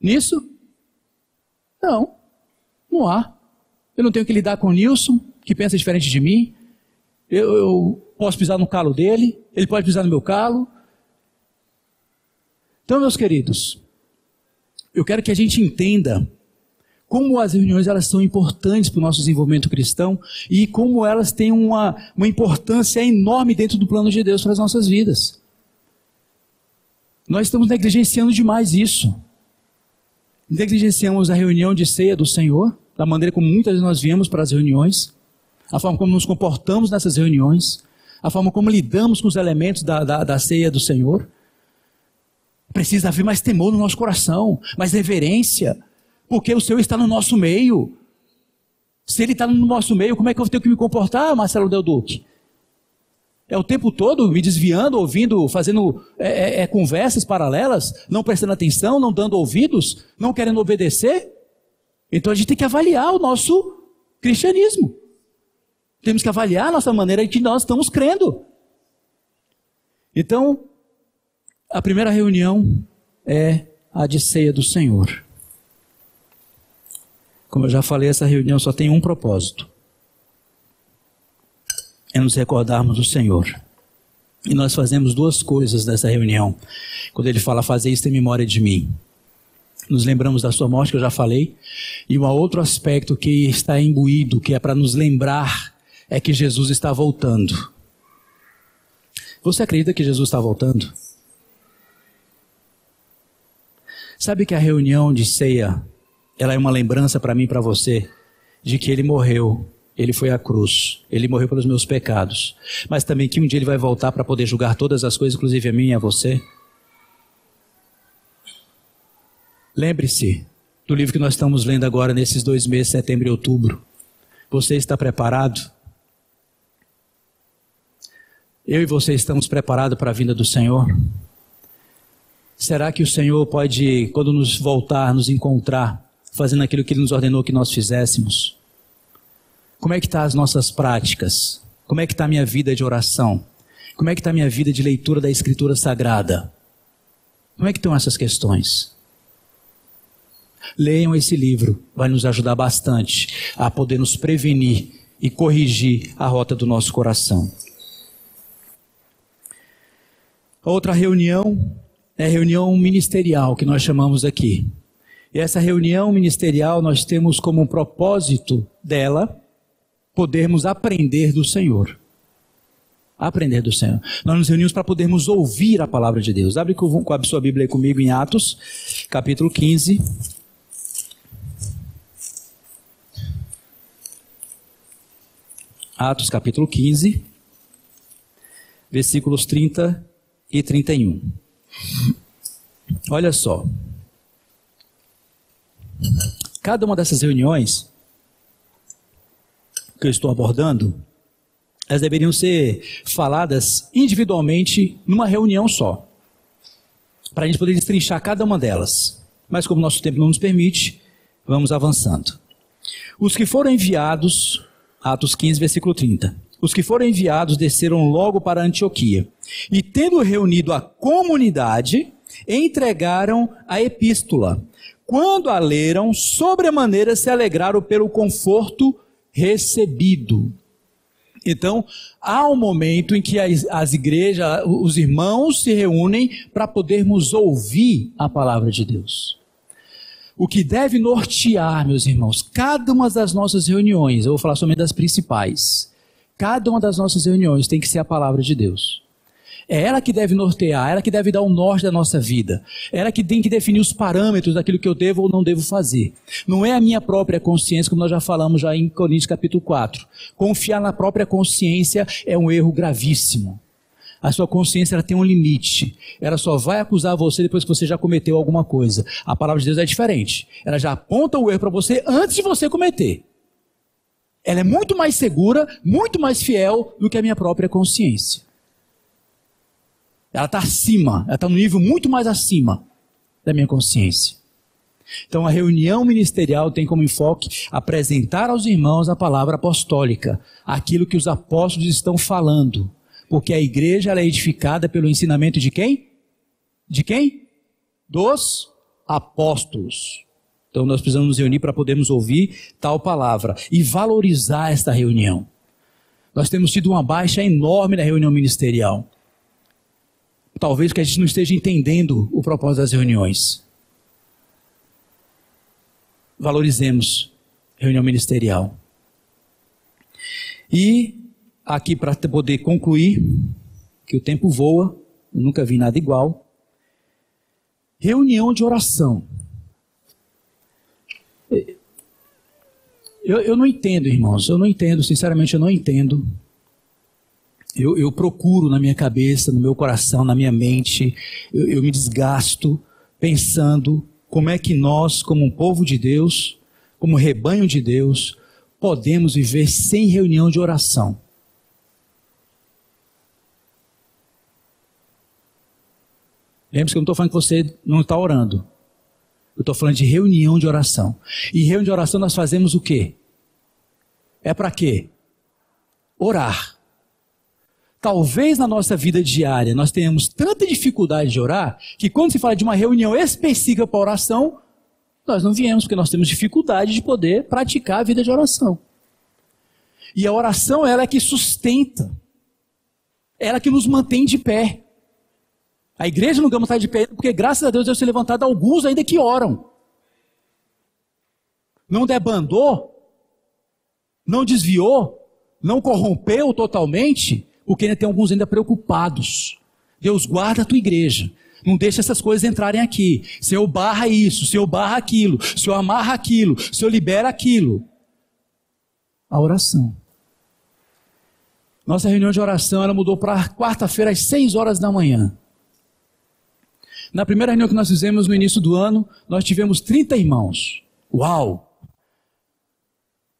Nisso? Não, não há. Eu não tenho que lidar com o Nilson, que pensa diferente de mim. Eu posso pisar no calo dele, ele pode pisar no meu calo. Então, meus queridos, eu quero que a gente entenda como as reuniões elas são importantes para o nosso desenvolvimento cristão e como elas têm uma importância enorme dentro do plano de Deus para as nossas vidas. Nós estamos negligenciando demais isso. Negligenciamos a reunião de ceia do Senhor, da maneira como muitas vezes nós viemos para as reuniões, a forma como nos comportamos nessas reuniões, a forma como lidamos com os elementos da ceia do Senhor. Precisa haver mais temor no nosso coração, mais reverência, porque o Senhor está no nosso meio. Se Ele está no nosso meio, como é que eu tenho que me comportar, Marcelo Del Duque? É o tempo todo me desviando, ouvindo, fazendo conversas paralelas, não prestando atenção, não dando ouvidos, não querendo obedecer? Então a gente tem que avaliar o nosso cristianismo. Temos que avaliar a nossa maneira em que nós estamos crendo. Então, a primeira reunião é a de ceia do Senhor. Como eu já falei, essa reunião só tem um propósito. É nos recordarmos do Senhor. E nós fazemos duas coisas nessa reunião. Quando ele fala, fazer isso em memória de mim. Nos lembramos da sua morte, que eu já falei. E um outro aspecto que está imbuído, que é para nos lembrar, é que Jesus está voltando. Você acredita que Jesus está voltando? Sabe que a reunião de ceia, ela é uma lembrança para mim e para você, de que Ele morreu, Ele foi à cruz, Ele morreu pelos meus pecados, mas também que um dia Ele vai voltar para poder julgar todas as coisas, inclusive a mim e a você. Lembre-se do livro que nós estamos lendo agora nesses 2 meses, setembro e outubro. Você está preparado? Eu e você estamos preparados para a vinda do Senhor? Será que o Senhor pode, quando nos voltar, nos encontrar, fazendo aquilo que Ele nos ordenou que nós fizéssemos? Como é que estão as nossas práticas? Como é que está a minha vida de oração? Como é que está a minha vida de leitura da Escritura Sagrada? Como é que estão essas questões? Leiam esse livro, vai nos ajudar bastante a poder nos prevenir e corrigir a rota do nosso coração. Outra reunião é a reunião ministerial que nós chamamos aqui. E essa reunião ministerial nós temos como propósito dela podermos aprender do Senhor. Aprender do Senhor. Nós nos reunimos para podermos ouvir a palavra de Deus. Abre com a sua Bíblia aí comigo em Atos, capítulo 15. Atos, capítulo 15, versículos 30 e 31. Olha só. Cada uma dessas reuniões que eu estou abordando, elas deveriam ser faladas individualmente numa reunião só, para a gente poder destrinchar cada uma delas. Mas como nosso tempo não nos permite, vamos avançando. Os que foram enviados, Atos 15, versículo 30. Os que foram enviados desceram logo para Antioquia, e tendo reunido a comunidade, entregaram a epístola. Quando a leram, sobremaneira se alegraram pelo conforto recebido. Então, há um momento em que as igrejas, os irmãos se reúnem para podermos ouvir a palavra de Deus. O que deve nortear, meus irmãos, cada uma das nossas reuniões, eu vou falar somente das principais, cada uma das nossas reuniões tem que ser a palavra de Deus. É ela que deve nortear, ela que deve dar o norte da nossa vida. Ela que tem que definir os parâmetros daquilo que eu devo ou não devo fazer. Não é a minha própria consciência, como nós já falamos já em Coríntios capítulo 4. Confiar na própria consciência é um erro gravíssimo. A sua consciência ela tem um limite. Ela só vai acusar você depois que você já cometeu alguma coisa. A palavra de Deus é diferente. Ela já aponta o erro para você antes de você cometer. Ela é muito mais segura, muito mais fiel do que a minha própria consciência. Ela está acima, ela está no nível muito mais acima da minha consciência. Então a reunião ministerial tem como enfoque apresentar aos irmãos a palavra apostólica, aquilo que os apóstolos estão falando. Porque a igreja ela é edificada pelo ensinamento de quem? De quem? Dos apóstolos. Então nós precisamos nos reunir para podermos ouvir tal palavra e valorizar esta reunião. Nós temos tido uma baixa enorme na reunião ministerial. Talvez que a gente não esteja entendendo o propósito das reuniões. Valorizemos reunião ministerial. E aqui para poder concluir, que o tempo voa, eu nunca vi nada igual. Reunião de oração. Eu não entendo, irmãos, eu não entendo, sinceramente eu não entendo. Eu procuro na minha cabeça, no meu coração, na minha mente, eu me desgasto pensando como é que nós, como um povo de Deus, como rebanho de Deus, podemos viver sem reunião de oração. Lembre-se que eu não estou falando que você não está orando. Eu estou falando de reunião de oração. E reunião de oração nós fazemos o quê? É para quê? Orar. Talvez na nossa vida diária nós tenhamos tanta dificuldade de orar, que quando se fala de uma reunião específica para oração, nós não viemos, porque nós temos dificuldade de poder praticar a vida de oração. E a oração, ela é que sustenta. Ela é que nos mantém de pé. A igreja no Gama está de pé, porque graças a Deus Deus tem levantado alguns ainda que oram. Não debandou, não desviou, não corrompeu totalmente, porque ainda tem alguns ainda preocupados. Deus guarda a tua igreja. Não deixa essas coisas entrarem aqui. Senhor barra isso, Senhor barra aquilo, Senhor amarra aquilo, Senhor libera aquilo. A oração. Nossa reunião de oração, ela mudou para quarta-feira às 6 horas da manhã. Na primeira reunião que nós fizemos no início do ano, nós tivemos 30 irmãos. Uau!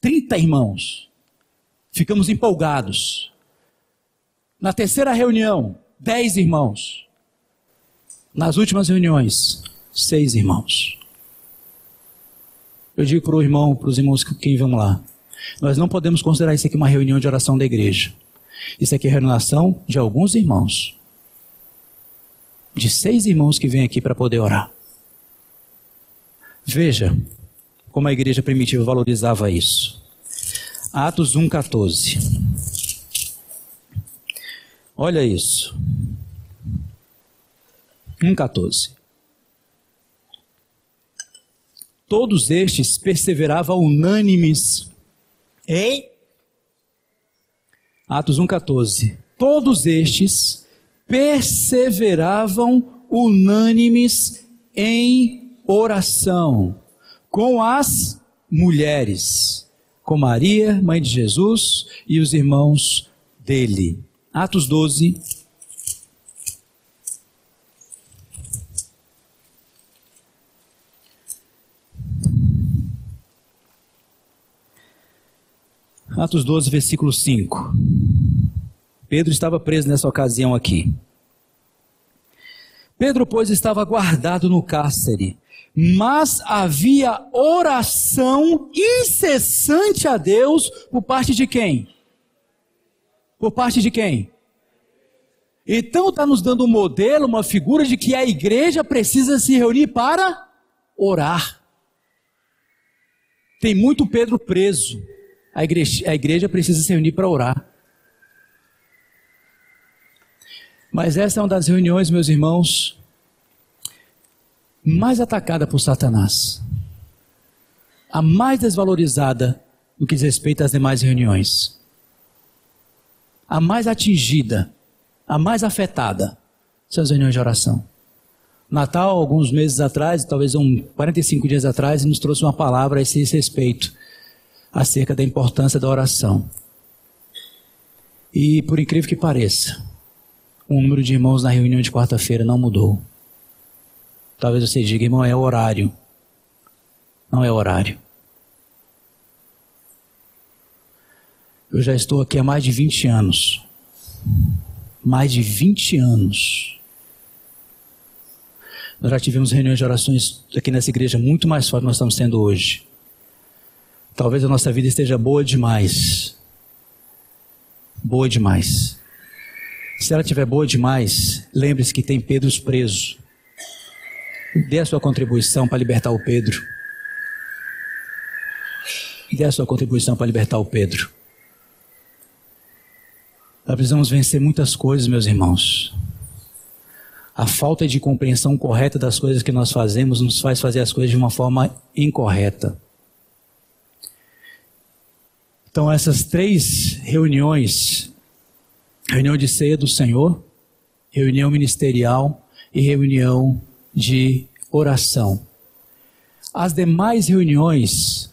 30 irmãos. Ficamos empolgados. Na terceira reunião, 10 irmãos. Nas últimas reuniões, 6 irmãos. Eu digo para os irmãos que vão lá, nós não podemos considerar isso aqui uma reunião de oração da igreja. Isso aqui é reunião de alguns irmãos. De 6 irmãos que vêm aqui para poder orar. Veja como a igreja primitiva valorizava isso. Atos 1,14. Olha isso. 1,14. Todos estes perseveravam unânimes em... Atos 1,14. Todos estes perseveravam unânimes em oração com as mulheres, com Maria, mãe de Jesus, e os irmãos dele. Atos 12. Atos 12, versículo 5. Pedro estava preso nessa ocasião aqui. Pedro, pois, estava guardado no cárcere, mas havia oração incessante a Deus por parte de quem? Por parte de quem? Então está nos dando um modelo, uma figura de que a igreja precisa se reunir para orar. Tem muito Pedro preso. A igreja precisa se reunir para orar. Mas essa é uma das reuniões, meus irmãos, mais atacada por Satanás. A mais desvalorizada no que diz respeito às demais reuniões. A mais atingida, a mais afetada, são as reuniões de oração. Natal, alguns meses atrás, talvez 45 dias atrás, nos trouxe uma palavra a esse respeito, acerca da importância da oração. E por incrível que pareça, o número de irmãos na reunião de quarta-feira não mudou. Talvez você diga, irmão, é horário. Não é horário. Eu já estou aqui há mais de 20 anos. Mais de 20 anos. Nós já tivemos reuniões de orações aqui nessa igreja muito mais forte do que nós estamos tendo hoje. Talvez a nossa vida esteja boa demais. Boa demais. Se ela estiver boa demais, lembre-se que tem Pedros presos. Dê a sua contribuição para libertar o Pedro. Dê a sua contribuição para libertar o Pedro. Nós precisamos vencer muitas coisas, meus irmãos. A falta de compreensão correta das coisas que nós fazemos nos faz fazer as coisas de uma forma incorreta. Então, essas 3 reuniões, reunião de ceia do Senhor, reunião ministerial e reunião de oração. As demais reuniões,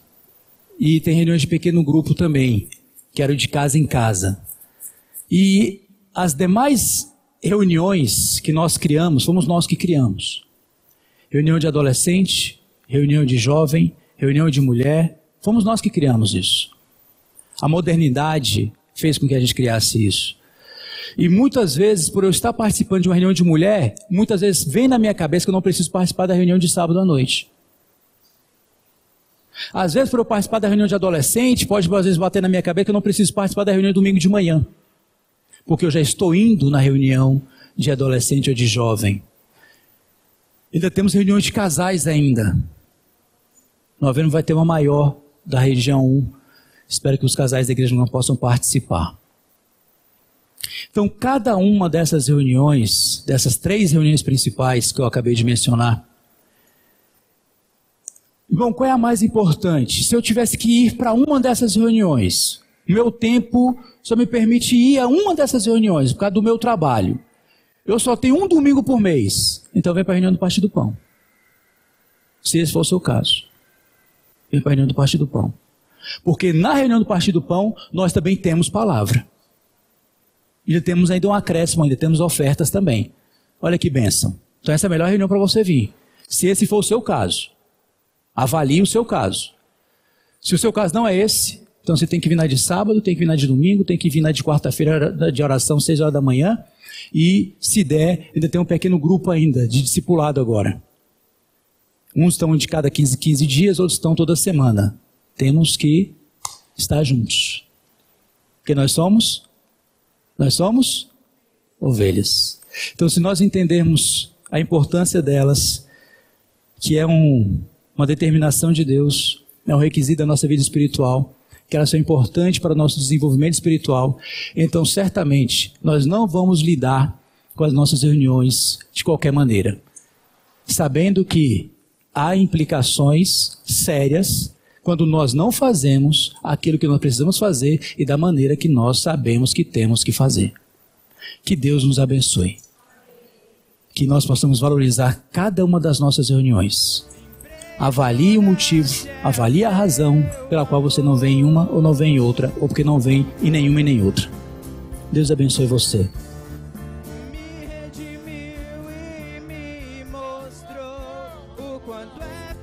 e tem reuniões de pequeno grupo também, que eram de casa em casa. E as demais reuniões que nós criamos, fomos nós que criamos. Reunião de adolescente, reunião de jovem, reunião de mulher, fomos nós que criamos isso. A modernidade fez com que a gente criasse isso. E muitas vezes, por eu estar participando de uma reunião de mulher, muitas vezes vem na minha cabeça que eu não preciso participar da reunião de sábado à noite. Às vezes, por eu participar da reunião de adolescente, pode às vezes bater na minha cabeça que eu não preciso participar da reunião de domingo de manhã. Porque eu já estou indo na reunião de adolescente ou de jovem. Ainda temos reuniões de casais ainda. Novembro vai ter uma maior da região 1. Espero que os casais da igreja não possam participar. Então, cada uma dessas reuniões, dessas 3 reuniões principais que eu acabei de mencionar, irmão, qual é a mais importante? Se eu tivesse que ir para uma dessas reuniões, meu tempo só me permite ir a uma dessas reuniões, por causa do meu trabalho. Eu só tenho um domingo por mês, então vem para a reunião do Partir do Pão. Se esse for o seu caso, vem para a reunião do Partir do Pão. Porque na reunião do Partir do Pão, nós também temos palavra. E temos ainda um acréscimo, ainda temos ofertas também. Olha que bênção. Então essa é a melhor reunião para você vir. Se esse for o seu caso, avalie o seu caso. Se o seu caso não é esse, então você tem que vir na de sábado, tem que vir na de domingo, tem que vir na de quarta-feira de oração, 6 horas da manhã. E se der, ainda tem um pequeno grupo ainda, de discipulado agora. Uns estão de cada 15 dias, outros estão toda semana. Temos que estar juntos. Porque nós somos ovelhas. Então, se nós entendermos a importância delas, que é uma determinação de Deus, é um requisito da nossa vida espiritual, que elas são importantes para o nosso desenvolvimento espiritual, então certamente nós não vamos lidar com as nossas reuniões de qualquer maneira, sabendo que há implicações sérias quando nós não fazemos aquilo que nós precisamos fazer e da maneira que nós sabemos que temos que fazer. Que Deus nos abençoe. Que nós possamos valorizar cada uma das nossas reuniões. Avalie o motivo, avalie a razão pela qual você não vem em uma ou não vem em outra, ou porque não vem em nenhuma e nem outra. Deus abençoe você. Me redimiu e me mostrou o quanto é